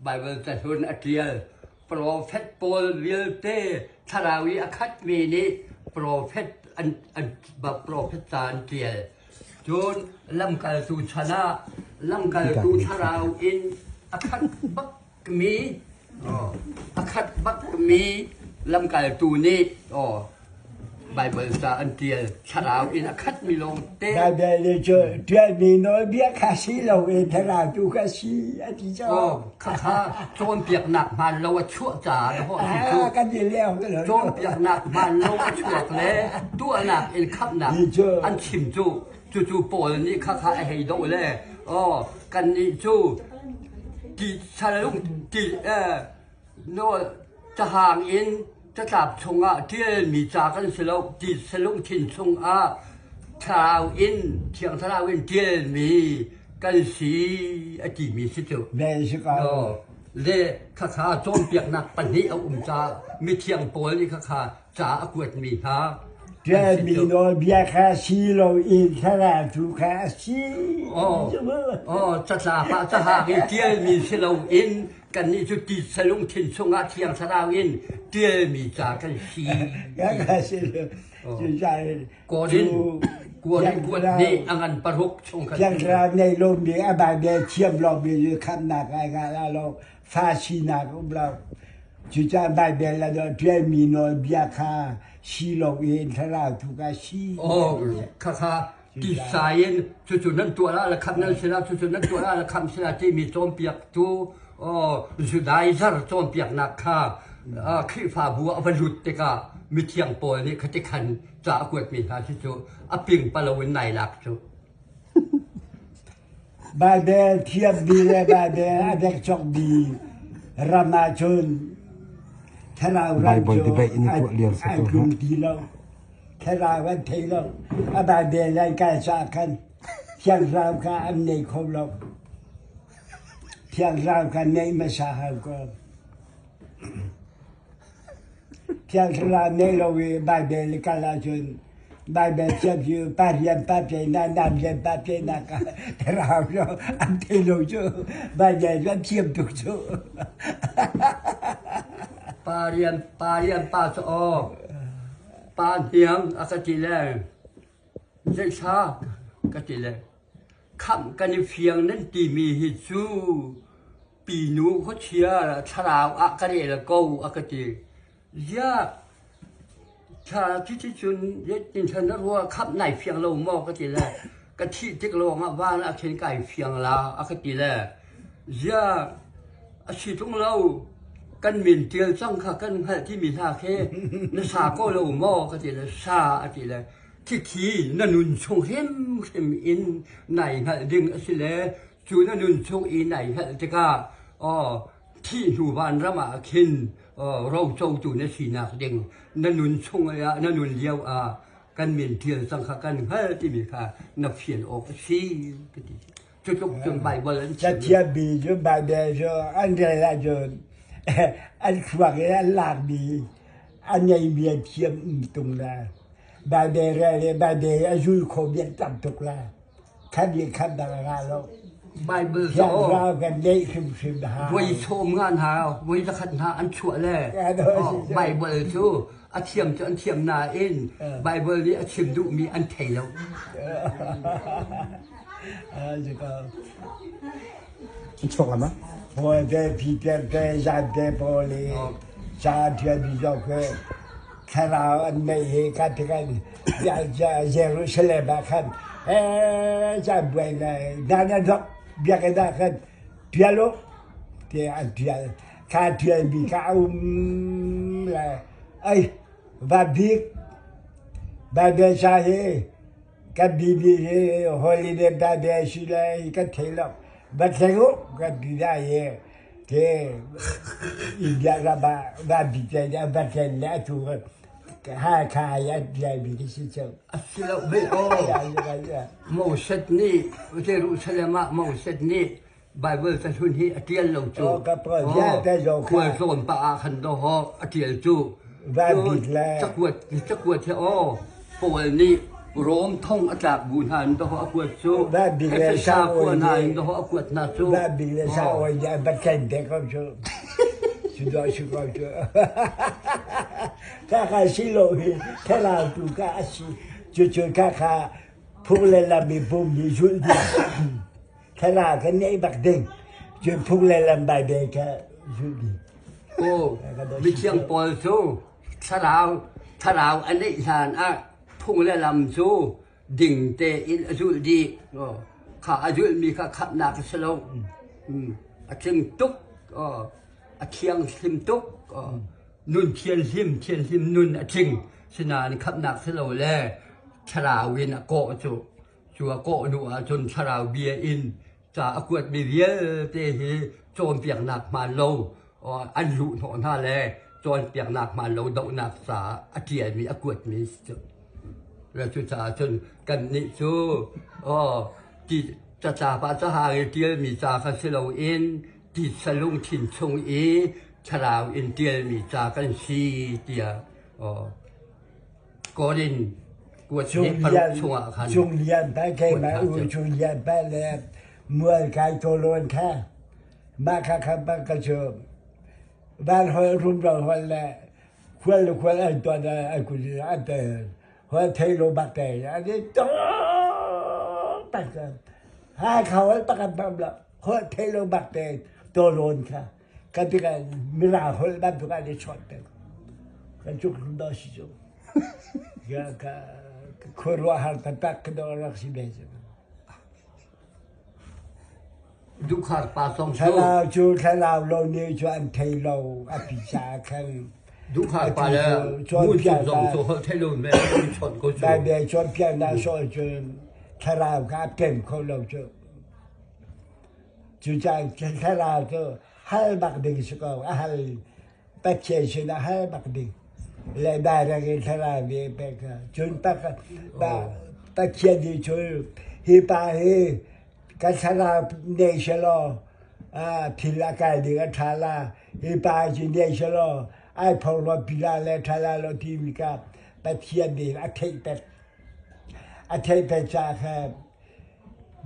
Bible จะทุนอัจฉริยะ Prophet Paul Wilte ทาราวีอคัดมีนี้ Prophet แบบ Prophet สารเกียรจนลำกาลตูชนะลำกาลตูทาราวอินอคัดบักมีอคัดบักมีลำกาลตูนี้Bible สารเกียรทาราวอินอคัดมีลงเต้Bible เลยจะเดือนมีน้อยเบี้ยคาซีเราเองทาราวตูคาซีอธิเจ้าข้าโจนเปียกหนักมันเราชั่วจ๋าแล้วพ่อกันดีแล้วก็เลยโจนเปียกหนักมันเราชั่วเลยตัวหนักเอ็นขับหนักอันชิมจู่ปวดนี่ข้าไอ้ให้ดูเลยกันนี่จู่จีชาลุงจีโน่จะห่างอินจะกลับชงที่มีจากกันสลุจีสลุงถิ่นชงทาวอินเชียงทาวอินที่มีกันสีจีมีสิจุเบสิกาเล่ข้าโจมเปียกหนักปันนี้เอาจ่ามีเทียงปวดนี่ข้าจ่าอวดมีฮะเดือนมีน้อยเบี้ยคาซีเราเองทาราวตูคาซีจะลาพระจะหาเที่ยมีสลุงอินกันนี่จุดที่สลุงถิ่นชงเทียงทาวอินเที่ยมีจากกันสีกันสีจะใจกอดินกวดนี่อันปรุกชงกันยังเราในโลกนี้อบายเดียเทียมเรามีอยู่คำหนักอะไรกันเราฟาชีนักเราจุดใจบายเดียเราเดือนมีน้อยเบี้ยคาซีเราเองทาราวตูคาซีข้าที่สายจุดนั้นตัวละคำนั้นเสียจุดนั้นตัวละคำเสียที่มีโจมเปียกตัวสุดท้ายซะโจมเปียกหนักข้าขี้ฝ่าบัวเอาไปหลุดเตกะมีเทียงปอยนี่เขาจะขันจะอวดมีหาที่จูปิงปลาวินไหนหลักจูบาเดเทียบดีเลยบาเดอเด็กจอกดีรามาชนทาราวรันโจไอคุมดีแล้วทาราวันเทลบาเดรายการสาคันเทียงราวกันอันนี้เขาเราเทียงราวกันในมาสาหก็เทียงราวในเราบาเดลกาลาชนบาเดเทียบอยู่ปารีนปาเปน่าน้ำเย็นปาเปน่ากันทาราวเราอันเทโลจูบาเดรันเทียบตุกจูปาเรียนปาสอปาเฮียงอากาศแรงเจ้าชากาศแรงคำกันเฟียงนั้นตีมีฮิจูปีนูเขาเชียร์ชราวอากาศละกูอากาศยากชาที่ชุนยัดฉันนั้นว่าคำไหนเฟียงเรามอกาศแรงกะทิจิกโลงว่าอาเชนไก่เฟียงลาอากาศแรงยากอาชีพของเรากันมินเตียจังค่ะกันให้ที่มีท่าแค่นสาก็เราหม้อก็ทีละซาทีละที่ขี้นั่นนุนชงเข้มอินไหนฮะดึงสิเลจูนั่นนุนชงอินไหนฮะจะก้าที่อยู่บ้านระมาคินเราจงจูในสีนักดึงนั่นนุนชงอะไรนั่นนุนเลี้ยวกันมินเตียจังค่ะกันให้ที่มีค่ะนับเพียนออกสีจุดจนใบบอลจะเทียบบีจุดใบเดียวอันเดียวละจุดอันขวางอันหลักดีอันใหญ่เบียดเทียมตรงนั้นบาเดเรเลบาเดอายุโคเบียจับตุกละขัดยี่ขัดดังงานเราไบเบิลโซ่เรากันได้คิมหาวิชมงานหาวิจะขัดหาอันชั่วแล่ไบเบิลชูอาเทียมจะอันเทียมนาเอ็นไบเบิลนี้อาเทียมดูมีอันเทแล้วจะก็ชกกันมั้ยพอเดพีเตอร์เตจาเดโปลีชาเทียบิจอกคาราอันไม่เฮกันที่กันจะเยรูซาเล็มกันจะบวยเลยด้านนั้นเบียกันได้กันเทียโลเทียอันเทียข้าเทียบีข้าเลยไอ้บาบิกบาเดชาเฮกับบีบีเฮฮอลิเดย์บาเดชิเลยกันเทลบัดเซโกก็ดีได้เque il y a là-bas d'habiter avec elle tout ha kaya dia bi si chau asila be mo set ni Jerusalem mo set ni Bible สันทุนที่เตียนลงจูก็ปล่อยยาแต่โยควรโซนปาคันโดฮอเตียนจูว่าบิดแล้วจักวดเทโอปวยนี่ โรมท่องอาจากบุญหันตัวอากวดซู บ้านบิเล ชา ซา ค โอ วน เย หันตัวอากวดนาซู บ้านบิเลซาโอเยบัดแคนเด็กก็ชอบsudah syukur je. Kakak silohi, kalau tu kasih cucu kakak pulai lambi bom di juldi. Kalau kan ni bakdeng, cucu pulai lambi beka juldi. โอ้มีเชียงปอยซูถ้าเราอันนี้ทานอ่ะพุ่งและลำซูดิ่งเตอินอจุดีข้าอายุมีข้าขับหนักสลงอาเชียงตุกอาเชียงซิมตุกนุ่นเชียนซิมนุ่นอาชิงสนานขับหนักสลงแลชราวินโกจูชัวโกนัวจนชราเบียอินจะอากวดมีเวียเตหีโจมเปียงหนักมาโลอันลุหนท่าแลจนเปียงหนักมาโลดนักษาอาเจียมีอากวดมีจุแล้วจุจ่าจนกันนิจูที่จ่าปาจหาเดียมีจ่าคัสโลอินที่สลุงถิ่นชงชราวอินเดียมีจ่ากันซีเดียกอรินกวดเนปรชวคัน chung lian ba kai ma chung lian ba le mua kai to lon kha ma kha kha ba ka cho ban ho rum ro ho le kwal ai to da ai ku a te ho thai lo ba te a ni to ta ka ha khao ta ka ba la ho thai lo ba te to lon kha ka ti ka mi ra ho ba tu ka ni chot te ka chu da shi jo ka Kurwa har tatak dorak si beza. ดูขาดปลาสอง ถ้า ชู เราจูถ้าเราลงนี้ชวนไทยเราอภิชาคัน ดูขาดปลาแล้วมูดสองโซ่เทลุนแม่ชนก็ชู แต่เดี๋ยวชวนเพียงนั้นชวนจนถ้าเราก็เป็นคนเราจูใจถ้าเราก็ให้บักดิ่งสักเอาให้ปัจเจชนะให้บักดิ่งเลยได้เรื่องถ้าเราเบี้ยเป็กจนปัจเจดีชนฮิปาฮีก็ถ้าเราเดชโลพิลากายดีก็ทาราฮิปาจิเดชโลไอ้พอเราพิลาเลทาราโลทีมิกาปัจเจดีอัฐิเป็ดจาก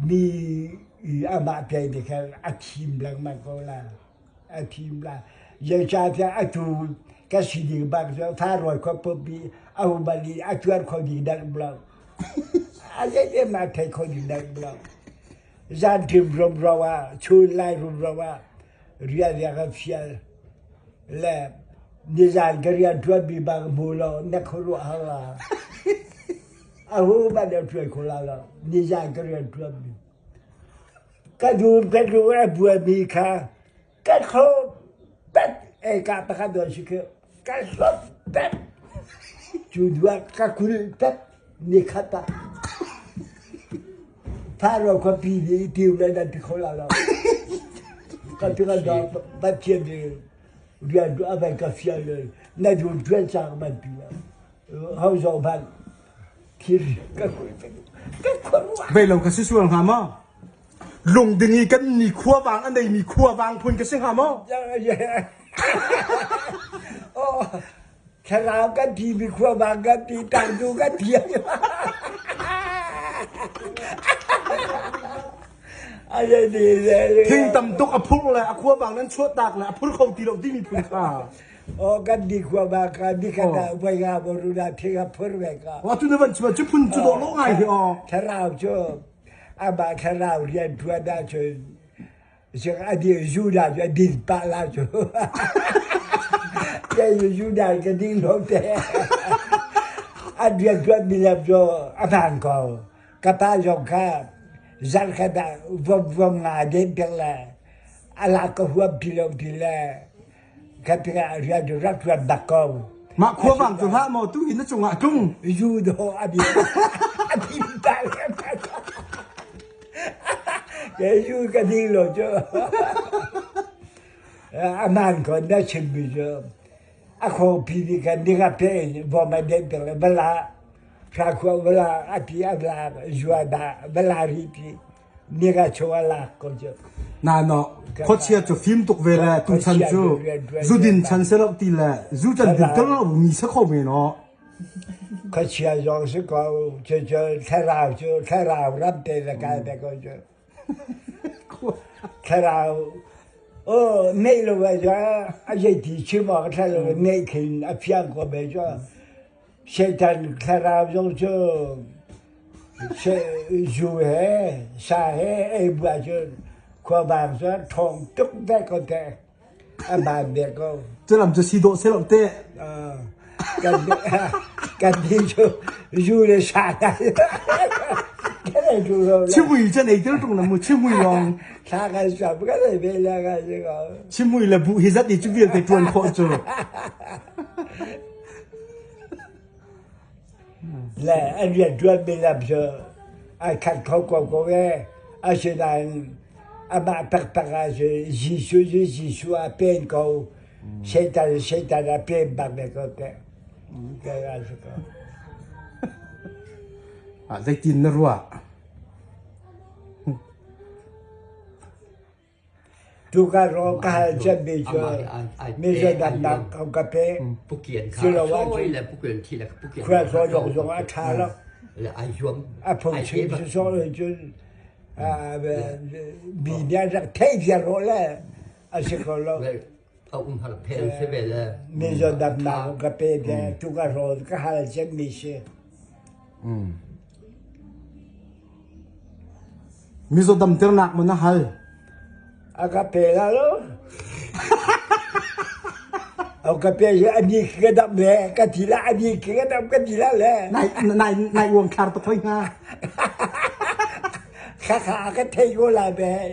มีอามาเปียดีครับอาทิมหลังมาก็ลาอาทิมลายังจะที่อาจูก็สิ่งที่บางส่วนถ้ารวยก็ปุ๊บบีเอาบาลีอาจวนคนดีดังบล้ออะไรเนี่ยมาเทคนดีดังบล้อจานทิมรวมเราว่าชูไล่รวมเราว่าเรียนกับเชียร์และนิจานก็เรียนทวนบีบางบูโลนักขรุฮาลาเอาบ้านเดียวช่วยคนละละนิจานก็เรียนทวนบีก็ดูว่าบัวมีค่าก็ครบเป็ดกาปะกาโดนชิคกี้ก็ครบเป็ดจูดว่าก็คุณเป็ดนี่ขัดถ้าเราคนปีนี้ติวเลยนั่นที่คนละก็ที่เราดอกบัตรเชียร์เรียนดูอะไรก็เสียเลยนั่นดูเพื่อนจากมันปีเขาสองพันที่ก็คุยกันก็คนว่า เวลาก็ส่วนหามาลงดึงอีกันมีขั้วบางอันใดมีขั้วบางพุ่นก็เสียหามาโอ้ถ้าเรากันทีมีขั้วบางกันทีต่างดูกันเทียมอะไรดีเลยทิ้งตำตกอพุกเลยอขั้วบางนั้นชั่วตากนะอพุกเขาตีเราที่มีพุ่นค่าโอ้กันดีขั้วบางกันดีกันได้ไปงาบรุณาเทกับพุ่นเวกว่าทุนวันจะพุ่นจุดโลกไงที่อ๋อถ้าเราชอบอาบาถ้าเราเรียนทัวได้จนจะอดีตยูดาจะดินปะลาจูจะยูดาจะดินลงแต่อดีตทัวมีแล้วจูอาบานก็กับป้าจงข้าจันกระดาวังงาเด็ดเปล่าอะไรก็หัวพิลกับที่เรียนดูรักทัวดักกองมาขั้วบางจุดห้าโมตุอินนั่นจงอ่ะจุงยูโดอดีตตายแกอยู่กันดีเลยจ้ะอามันคนได้ชิมไปจ้ะอาขอพี่ดีกันดีกับเพื่อนพอมาเดินไปเลยเวลาข้าขอเวลาอาทิตย์เวลาจวดาเวลารีพีนี่ก็ชัวร์ละก็จ้ะน่าเนาะพอเชียร์จะฟิล์มตกเวลาตุชันจูดินชันเสร็จตีละจูจันดินก็เรามีสักคนเนาะ เขาเชียร์ยองสิก็จะแค่เรารับเตะกันแต่ก็จะแค่เราไม่รู้ว่าจะอะไรที่ชิมก็ถ้าเราไม่ขึ้นอภิญก็ไม่จะเช่นนั้นแค่เราจะจูเฮชาเฮไอ้บัวจะความบางจะทองตุ๊กได้ก็แต่อันบางเด็กก็ จะลำจะซีโดเซลเต้ กันที่อยู่ในชาติก็ได้ดูเรา ชิมุยจะไหนจะตรงนั้นมุชิมุยลอง ชากันสับก็ได้เป็นแล้วกันสิก็ ชิมุยละบุฮิซัดดิจูเวียแต่จวนโคจู และอันเรียนด้วยเป็นแบบเจอไอ้ขัดเขาก็แว่อาศัยนั้นอามาปักอาศัยจิสุอาเป็นเขาเช่นนั้นอาเป็นบางเด็กก็แต่ก็อาศัยก็ จะกินนะรัว ทุกการร้องการจะมีจะดังเอากระเพาะ ผู้เกียนขาช่วยและผู้เกียนที่และผู้เกียน เพื่อเขายกอาชาแล้ว และไอ้ยวม ผมชื่อสอนจนบีเนี่ยจะเทียบกันแล้วอาศัยก็แล้ว เอาหัดเพลเสเบล มีจะดังเอากระเพาะเนี่ยทุกการร้องการจะมีเชื่อ มิโซดำเตอร์นักมันนะฮัล อากาเปล่าลูเอากาเปย์อันนี้ก็ดับเลยก็ทีละอันนี้ก็ดับก็ทีละเลยนายอวงคาร์ปะทอยงา ข้าก็เทโกลาเบย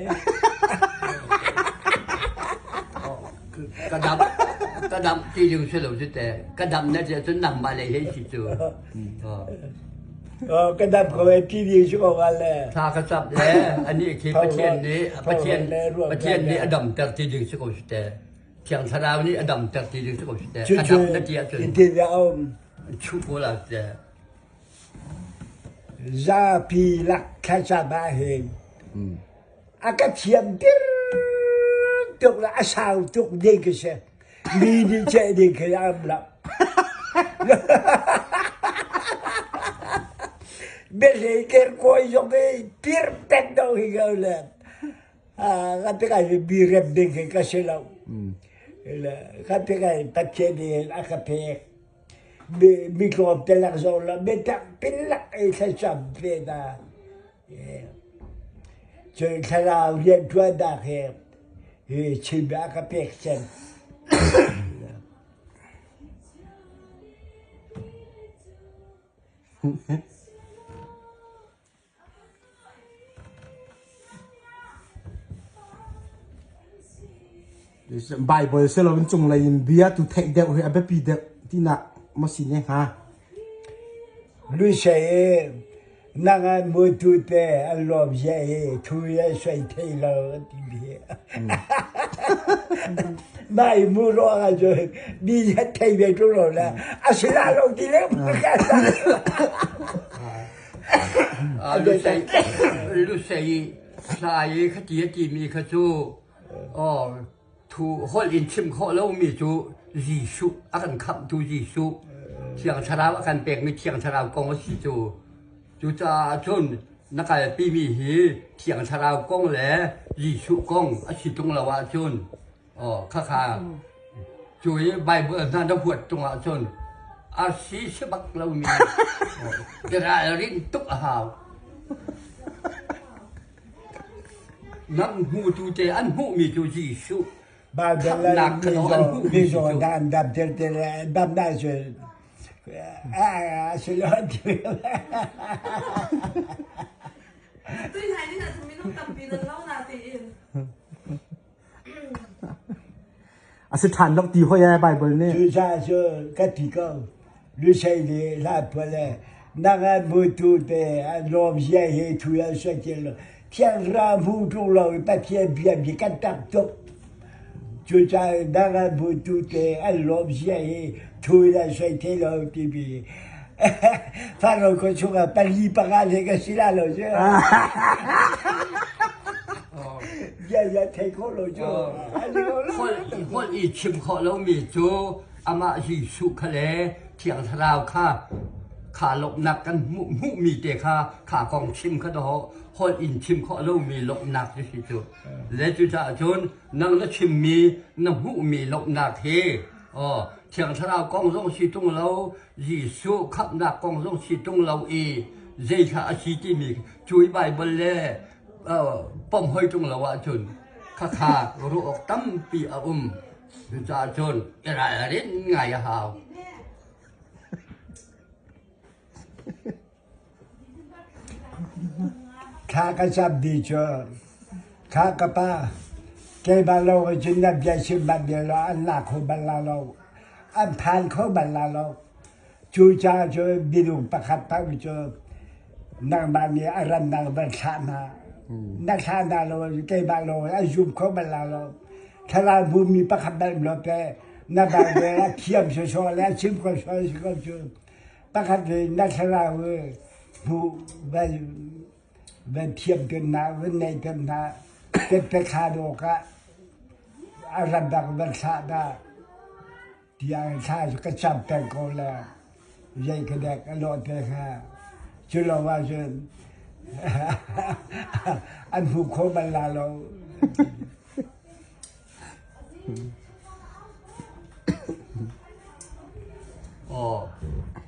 กระดำที่ยังเฉลิมสุดแต่กระดำน่าจะจนนำมาเลยให้สิจู ก็ดับก็ไปที่ดีชั่ววันเลย ถ้ากระสับแล้วอันนี้คือประเทศนี้อดัมจากที่ยังสุดแต่เทียงสาราวนี้อดัมจากที่ยังสุดแต่กระดำนั่นเดียวจน ที่เรา ชุบโบราณแต่ ซาพีลักแค่จะมาเห็นอากาเทียมดิ้งตุกละอาสาวตุกดิ้งก็เช่มีดีเจดิ้งก็ยามละ Bezeker koyuyor bir tek de uyuyorlar. Kapıya bir repden kaçırlar. Kapıya patçeli akapıya mikrofteler zorla. Betak pillak kaçam feda. Çünkü kara uyen tuğa dahi. Çibi akapıya sen. ไบเบิลเซลล์มันจงเลยเบียตุเทคเดวเฮอเบปีเดที่นักมาสิเนี่ยฮะ ลูเซ่นางมูตุเตอลอบเย่ทุยสวยเทลติเบียไม่มูรอกันจนดีเทเบตุโรละอาศิลาลงที่เล็บกันรู้สึกสายขจีจีมีขจูทูฮอลอินชิมข้อแล้วมีจูยิสุอาการขับจูยิสุเทียงชราวอาการเปกมีเทียงชราวกองสิจูจะจนนักการปีมีหีเทียงชราวกองแหล่ยิสุกองอาชีพตรงละว่าจนข้าจูใบเบื่อนั่นต้องปวดตรงละจนอาชีพบักเรามีจะได้ริ้นตุกหาวนักหูจูเจอันหูมีจูยิสุ บางเดือนมีโซนดับเตลดับได้ช่วยช่วยเราดี最台你那他们弄当兵的老拿的。อาศัยฐานล็อกตีหัวแย่ไบเบิลเนี่ย ช่วยช่วยกันที่ก็รู้ใช่เลยลาไปเลยนักมูตุเตอลมเย่เฮทุยสวยเจริญเที่ยงรามูตุเราไปเที่ยงเบียบีกันตับตกช่วยใจนักมูตุเตอลมเย่เฮทุยสวยเทลทีบีฟังเราคนช่วยไปรีบกันเลยก็สิลาเราใช่อย่าเทคโลโจ้คนอีชิมข้อแล้วมีจูอามายิสุขะเลเทียงชราวข้า ขาลบหนักกันมุมีเตะขากองชิมเขาดอฮอลอินชิมเขาเรามีลบหนักที่สุดและจุดจนนั่งแล้วชิมมีนั่งมุมีลบหนักเฮอ๋อเชียงชรากองลงชีตรงเรายิสุขับหนักกองลงชีตรงเราเจชาอาชีที่มีช่วยใบบนเล่ป้อมห้อยตรงเราว่าจนข้ารู้ออกตั้มปีจุดจนอะไรไงฮาว ข้าก็จับดีเจอข้าก็ป้าแกบาโลจินนับยาชิมบันเดียวอันหนักของบันลาโลอันผ่านเขาบันลาโลจูจ่าเจอบิดุประคับพระวิจนางบานนี้อารันนางบันชานานักชานาโลแกบาโลอายุบเขาบันลาโลถ้าเราบุมีประคับบันโลเปนับานเวลาเทียมโซแล้วชิมก็ชอยก็ชอยประคับเลยนักชาลาเวผู้ben tiap kena, ben naik kena, pekado ka, aradak bersada, dia saya kecap pengkola, jadi kedek alot peka, cuma wajan, anhu kau balalo. อ๋อ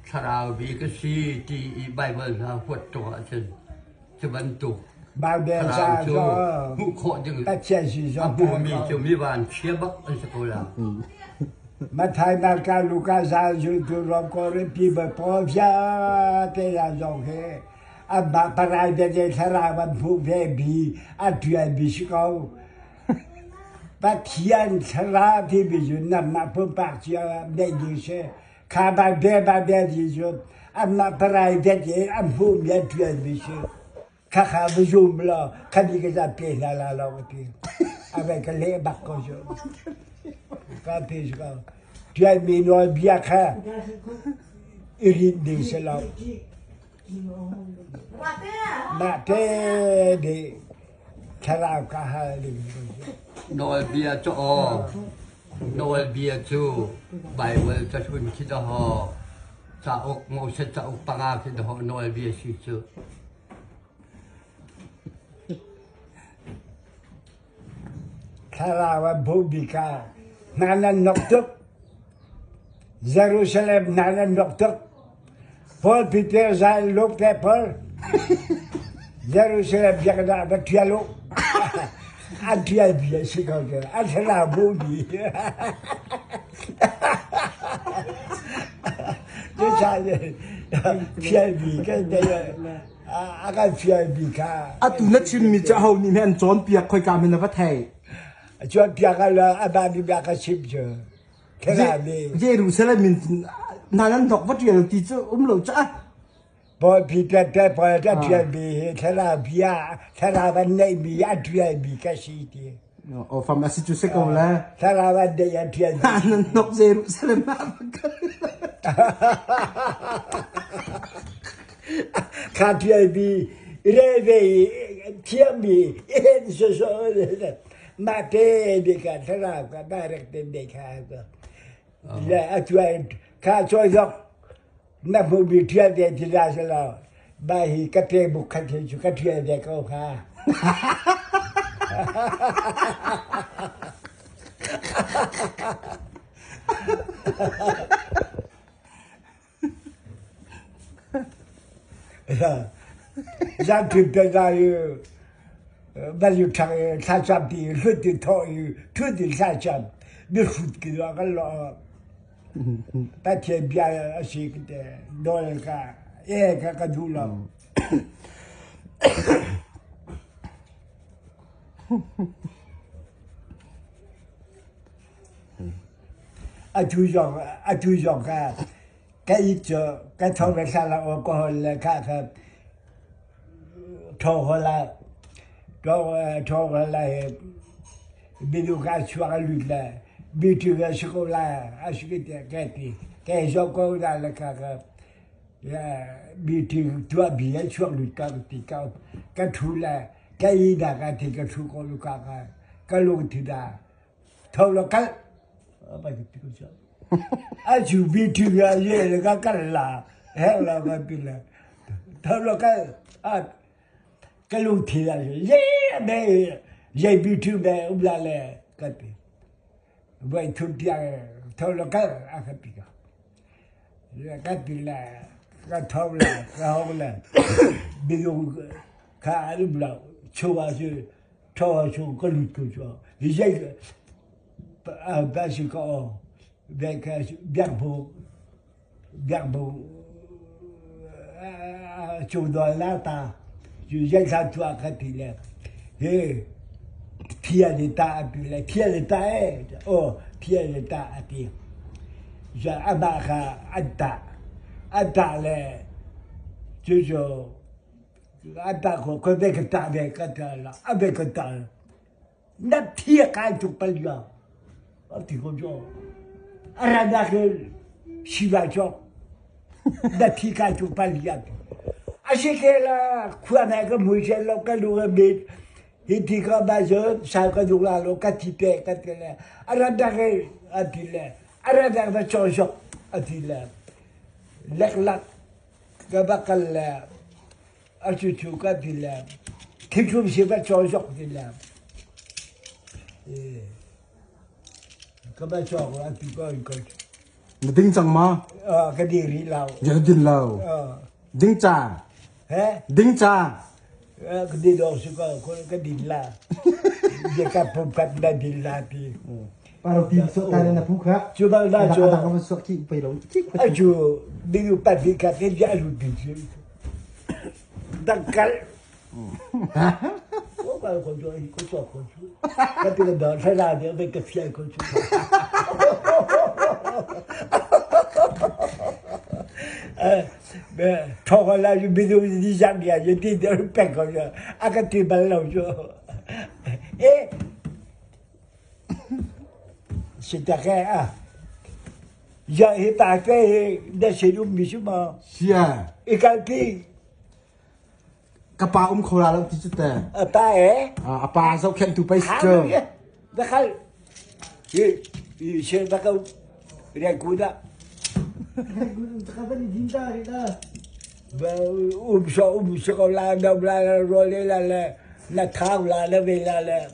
ชาราบีก็ซีที่ใบเบิลนะหัวตัวฉันจะบรรจุ Bao đêm xa cho ผู้โคจึง ta chia sẻ cho ปูมีจะมีวานเชียบักอันสกุลา mà thay mặt cả Lucas ra cho tôi làm có cái pi bờ po phía thế là giống thế à bà parai để để thà ra vẫn phụ về bi à chuyện bi sự câu bà thiên thà ra thì bây giờ nằm mà phụ bạc chia để gì chứ khá bà để gì chứ à mà parai để để anh phụ về chuyện bi sự khá bây giờ là khá đi cái ra tiền là cái à vậy cái lễ bạc coi chứ cái tiền sự câu chuyện mình nói bia khá irin đi sẽ lâu mà thế để thà ra cả hai đi โดยเบียจะอโดยเบียจูใบเบิลจะชุนคิดหอจะอกโมเสจะอกปังอาคิดหอโดยเบียชิจู Karawa Bobika, Nana Noctuk, Jerusalem, Nana Noctuk, Paul Peter Zay Look Pepper, Jerusalem, Jagada, the Tialo, Antiabia, she got there, Antala Bobi. This is I got Fiabika. อะตุนัดชิมมีจะเอานี่แม่นจอนเปียกคอยการเป็นนักไทย cho piaka la abadi piaka chipje kelabi เยรูซาเล็มนั่นดอกวัดเดียวที่จะเราจะ bo pita te po ta piabi kelabia kelaban nei bi atiabi kasiti โอ้ฟาร์มาซิจูเซก็แล้ว kelaban de atiabi นั่นดอกเยรูซาเล็มมาก katiabi reve tiambi en so ma te de ka tara ka barek de ka la atuan ka choi dok na bu bi tia de ti la la ba hi ka te bu ka te chu ka tia de ko ka ja tu pe ga yu ba yu ta chap di lu di to yu tu di sa chap bi fut ki la ga lo ta che bia a shi ki de do ka ka du lo a tu jong ka cái chỗ cái thằng cái sao là ô cô là cả cái thằng họ là thằng là bị lu cái xóa cái lụt là bị chịu cái sô la à sô cái chỗ cô là cả cái bị chịu chua bị cái xóa lụt cái thu là cái gì đó cái thì cái thu cô lu cái lu thì đã thằng là cái bây giờ anh chịu bị chịu cái gì là cái là hela mapila thalo ka lu thi la ye be ye bitu be ubla le ka pi bai thu tia thalo ka akapika ka pi la ka thawla ka hawla bidu ka alubla chowa su chowa su ka lu tu cho ye ba si ko be ka biak bo chủ đòi la ta chủ dân sao chùa cái thì là thế thiên thì ta ấy thiên thì ta thì giờ anh bà cả anh ta là chú chú anh ta có biết cái ta về cái ta là anh biết cái ta nát thiên cái chụp bao giờ anh thì không cho anh ra cái xí vào cho nát thiên cái chụp bao giờ Así que la cuana que muy se lo que lo ve y tika bajo saca de la lo que tipe que te le arada que atile arada que chojo atile la que bakal achuchu que atile kichum se va chojo atile que ba chojo atiko ko Ding chang ma. cái đi ri lao Ya din lao. Ding cha. Ding cha. Cái đi đó sẽ có cái đi là để các phong cách đã đi là thì Paro ti so ta na pu kha. chú bao đã cho Ada ka so ki pai lo. ai chú đi du bắt đi các cái giá luôn đi chứ đang cắt có bao con cho con chú cái cái đó phải là để về cái phía con chú thọ là như bây giờ đi ra nhà như đi đâu bèn coi rồi à cái tiền bao lâu chưa ê xin ta cái giờ hiện tại cái đã sử dụng gì chứ mà Sia. cái gì Kapa khola lo ti chu ta. ta ấy Apa so khen tu pai hả ster. đó khai gì xem ta câu cái cú đó sợ là đâu là rồi là thao là về là